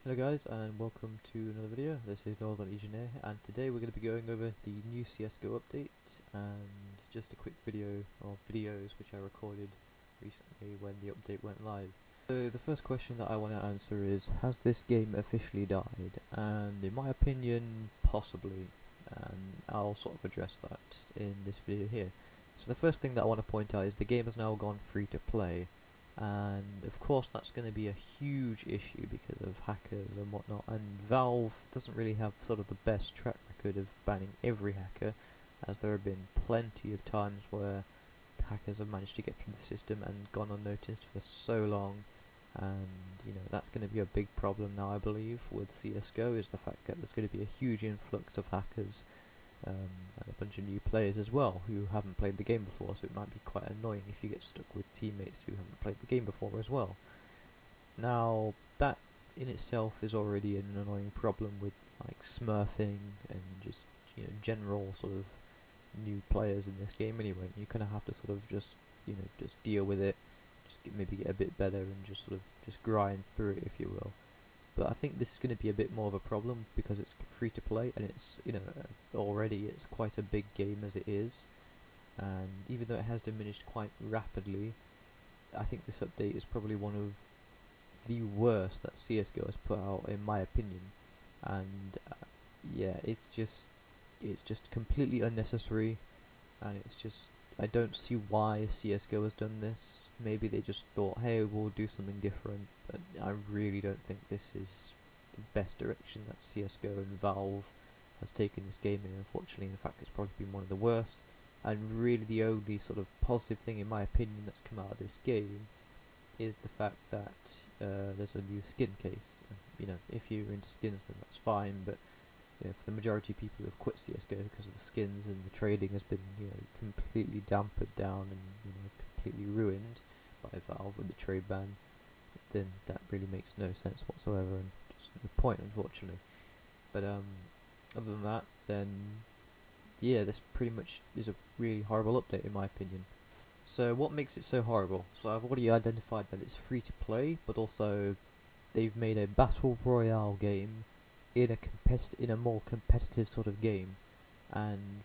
Hello guys and welcome to another video. This is Northern Legionnaire and today we're going to be going over the new CSGO update and just a quick video of videos which I recorded recently when the update went live. So the first question that I want to answer is, has this game officially died? And in my opinion, possibly, and I'll sort of address that in this video here. So the first thing that I want to point out is the game has now gone free to play. And of course that's going to be a huge issue because of hackers and whatnot, and Valve doesn't really have sort of the best track record of banning every hacker, as there have been plenty of times where hackers have managed to get through the system and gone unnoticed for so long. And that's going to be a big problem now, I believe, with CSGO, is the fact that there's going to be a huge influx of hackers and a bunch of new players as well who haven't played the game before, so it might be quite annoying if you get stuck with teammates who haven't played the game before as well. Now, that in itself is already an annoying problem with like smurfing and just general sort of new players in this game anyway. You kind of have to sort of just just deal with it, maybe get a bit better and just sort of just grind through it, if you will. But I think this is going to be a bit more of a problem because it's free to play and it's already it's quite a big game as it is, and even though it has diminished quite rapidly, I think this update is probably one of the worst that CSGO has put out in my opinion. And yeah, it's just completely unnecessary, and it's just, I don't see why CSGO has done this. Maybe they just thought, hey, we'll do something different, but I really don't think this is the best direction that CSGO and Valve has taken this game in, unfortunately. In fact, it's probably been one of the worst, and really the only sort of positive thing, in my opinion, that's come out of this game is the fact that there's a new skin case. If you're into skins, then that's fine, but for the majority of people who have quit CSGO because of the skins, and the trading has been completely dampened down and completely ruined by Valve with the trade ban, then that really makes no sense whatsoever and just no point, unfortunately. But other than that, then yeah, this pretty much is a really horrible update in my opinion. So what makes it so horrible? So I've already identified that it's free to play, but also they've made a battle royale game in a more competitive sort of game, and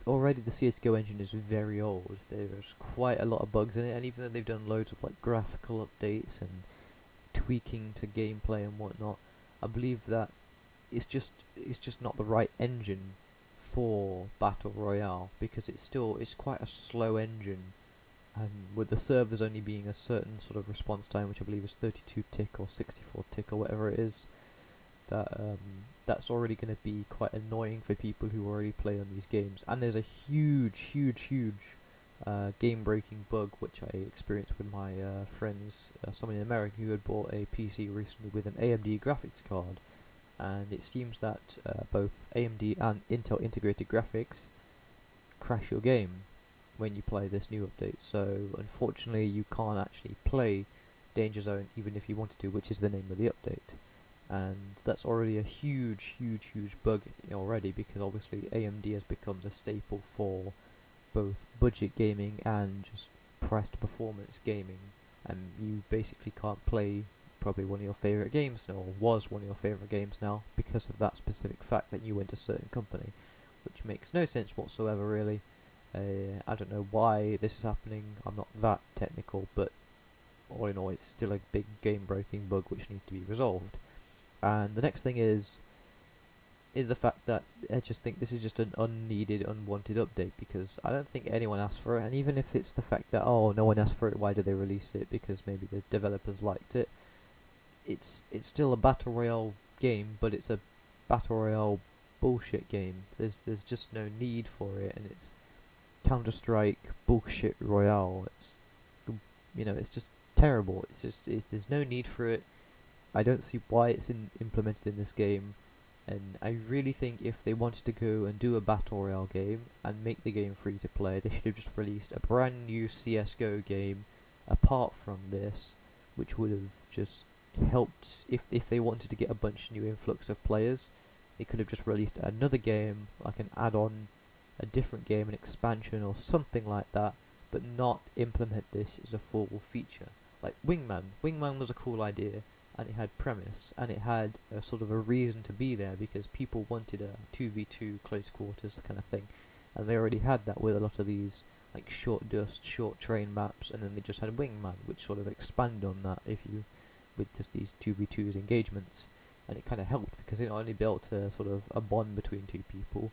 already the CSGO engine is very old. There's quite a lot of bugs in it, and even though they've done loads of like graphical updates and tweaking to gameplay and whatnot, I believe that it's just not the right engine for battle royale, because it's quite a slow engine, and with the servers only being a certain sort of response time, which I believe is 32 tick or 64 tick or whatever it is, that's already going to be quite annoying for people who already play on these games. And there's a huge game-breaking bug which I experienced with my friends, someone in America who had bought a PC recently with an AMD graphics card, and it seems that both AMD and Intel integrated graphics crash your game when you play this new update. So unfortunately you can't actually play Danger Zone even if you wanted to, which is the name of the update. And that's already a huge bug already, because obviously AMD has become the staple for both budget gaming and just priced performance gaming, and you basically can't play probably one of your favorite games now, or was one of your favorite games now, because of that specific fact that you went to a certain company, which makes no sense whatsoever really. I don't know why this is happening, I'm not that technical, but all in all it's still a big game breaking bug which needs to be resolved. And the next thing is the fact that I just think this is just an unneeded, unwanted update, because I don't think anyone asked for it. And even if it's the fact that, oh, no one asked for it, why did they release it? Because maybe the developers liked it. It's still a battle royale game, but it's a battle royale bullshit game. There's just no need for it, and it's Counter-Strike bullshit royale. It's just terrible. There's no need for it. I don't see why it's implemented in this game, and I really think if they wanted to go and do a battle royale game and make the game free to play, they should have just released a brand new CSGO game apart from this, which would have just helped. If they wanted to get a bunch of new influx of players, they could have just released another game, like an add-on, a different game, an expansion or something like that, but not implement this as a full feature. Like Wingman was a cool idea, and it had premise, and it had a sort of a reason to be there because people wanted a 2v2 close quarters kind of thing, and they already had that with a lot of these like short dust, short train maps, and then they just had Wingman, which sort of expand on that if you with just these 2v2s engagements, and it kind of helped because it not only built a sort of a bond between two people,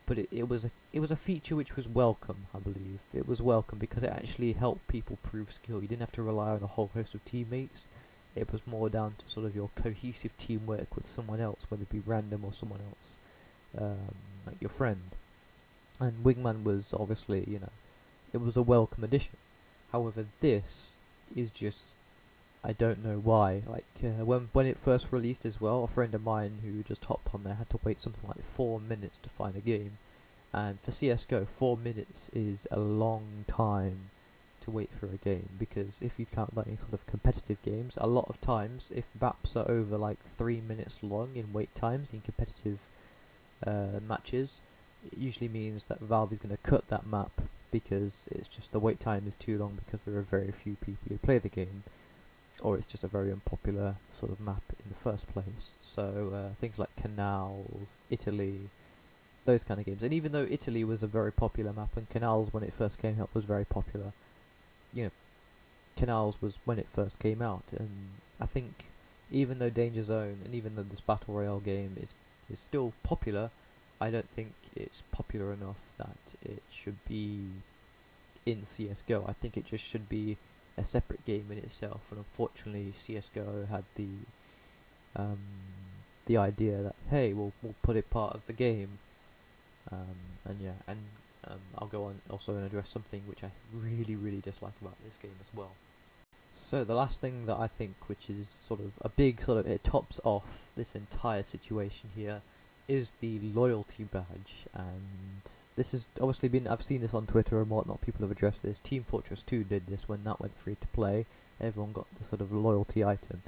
but it was a feature which was welcome. I believe it was welcome because it actually helped people prove skill. You didn't have to rely on a whole host of teammates. It was more down to sort of your cohesive teamwork with someone else, whether it be random or someone else, like your friend. And Wingman was obviously, it was a welcome addition. However, this is just, I don't know why. Like when it first released as well, a friend of mine who just hopped on there had to wait something like 4 minutes to find a game, and for CS:GO, 4 minutes is a long time to wait for a game, because if you count like sort of competitive games, a lot of times if maps are over like 3 minutes long in wait times in competitive matches, it usually means that Valve is going to cut that map because it's just the wait time is too long because there are very few people who play the game, or it's just a very unpopular sort of map in the first place. So things like Canals, Italy, those kind of games. And even though Italy was a very popular map, and Canals when it first came out was very popular, Canals was when it first came out, and I think even though Danger Zone and even though this Battle Royale game is still popular, I don't think it's popular enough that it should be in CSGO. I think it just should be a separate game in itself, and unfortunately CSGO had um, the idea that hey, we'll put it part of the game, I'll go on also and address something which I really dislike about this game as well. So the last thing that I think, which is sort of a big sort of, it tops off this entire situation here, is the loyalty badge. And this has obviously been, I've seen this on Twitter and whatnot, people have addressed this. Team Fortress 2 did this when that went free to play, everyone got the sort of loyalty item,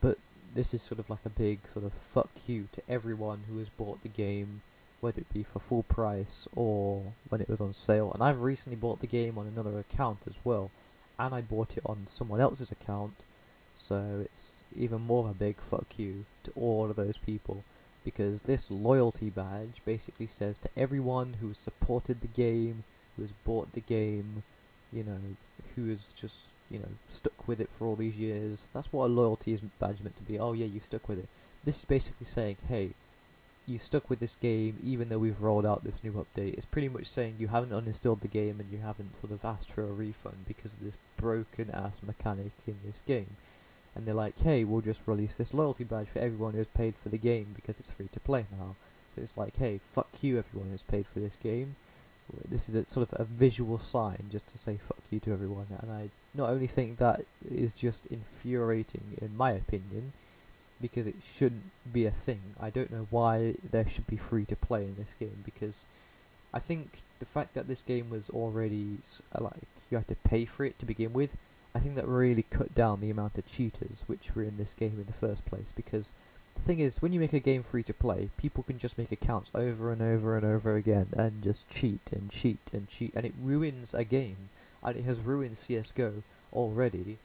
but this is sort of like a big sort of fuck you to everyone who has bought the game, whether it be for full price or when it was on sale. And I've recently bought the game on another account as well, and I bought it on someone else's account, so it's even more of a big fuck you to all of those people, because this loyalty badge basically says to everyone who has supported the game, who has bought the game, who has just, stuck with it for all these years. That's what a loyalty badge is meant to be. Oh yeah, you've stuck with it. This is basically saying, hey, you stuck with this game even though we've rolled out this new update. It's pretty much saying you haven't uninstalled the game and you haven't sort of asked for a refund because of this broken ass mechanic in this game. And they're like, hey, we'll just release this loyalty badge for everyone who's paid for the game because it's free to play now. So it's like, hey, fuck you everyone who's paid for this game. This is a sort of a visual sign just to say fuck you to everyone, and I not only think that is just infuriating in my opinion, because it shouldn't be a thing. I don't know why there should be free to play in this game, because I think the fact that this game was already like you had to pay for it to begin with, I think that really cut down the amount of cheaters which were in this game in the first place. Because the thing is, when you make a game free to play, people can just make accounts over and over and over again and just cheat and cheat and cheat, and it ruins a game, and it has ruined CSGO already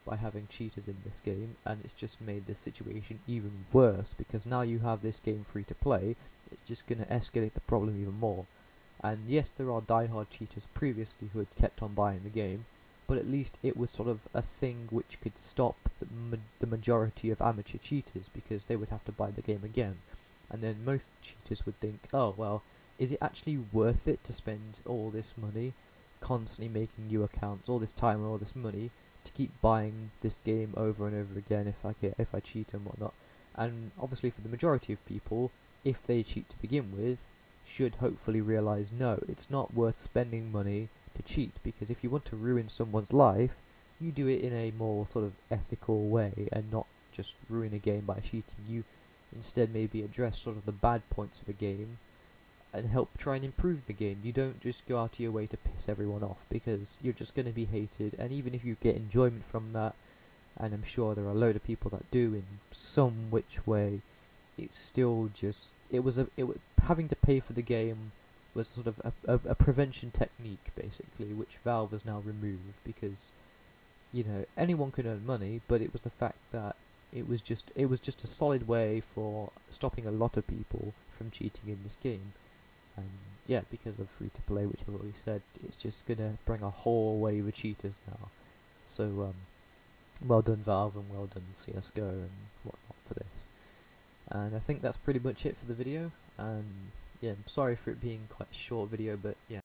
by having cheaters in this game, and it's just made this situation even worse, because now you have this game free to play, it's just going to escalate the problem even more. And yes, there are diehard cheaters previously who had kept on buying the game, but at least it was sort of a thing which could stop the majority of amateur cheaters, because they would have to buy the game again. And then most cheaters would think, oh well, is it actually worth it to spend all this money, constantly making new accounts, all this time and all this money, to keep buying this game over and over again if I cheat and whatnot? And obviously for the majority of people, if they cheat to begin with, should hopefully realise, no, it's not worth spending money to cheat, because if you want to ruin someone's life, you do it in a more sort of ethical way and not just ruin a game by cheating. You instead maybe address sort of the bad points of a game and help try and improve the game. You don't just go out of your way to piss everyone off, because you're just going to be hated, and even if you get enjoyment from that, and I'm sure there are a load of people that do in some which way, it's still just, having to pay for the game was sort of a prevention technique basically, which Valve has now removed, because anyone can earn money, but it was the fact that it was just a solid way for stopping a lot of people from cheating in this game. And yeah, because of free to play, which I've already said, it's just gonna bring a whole wave of cheaters now. So well done Valve and well done CSGO and whatnot for this. And I think that's pretty much it for the video. And yeah, I'm sorry for it being quite a short video, but yeah,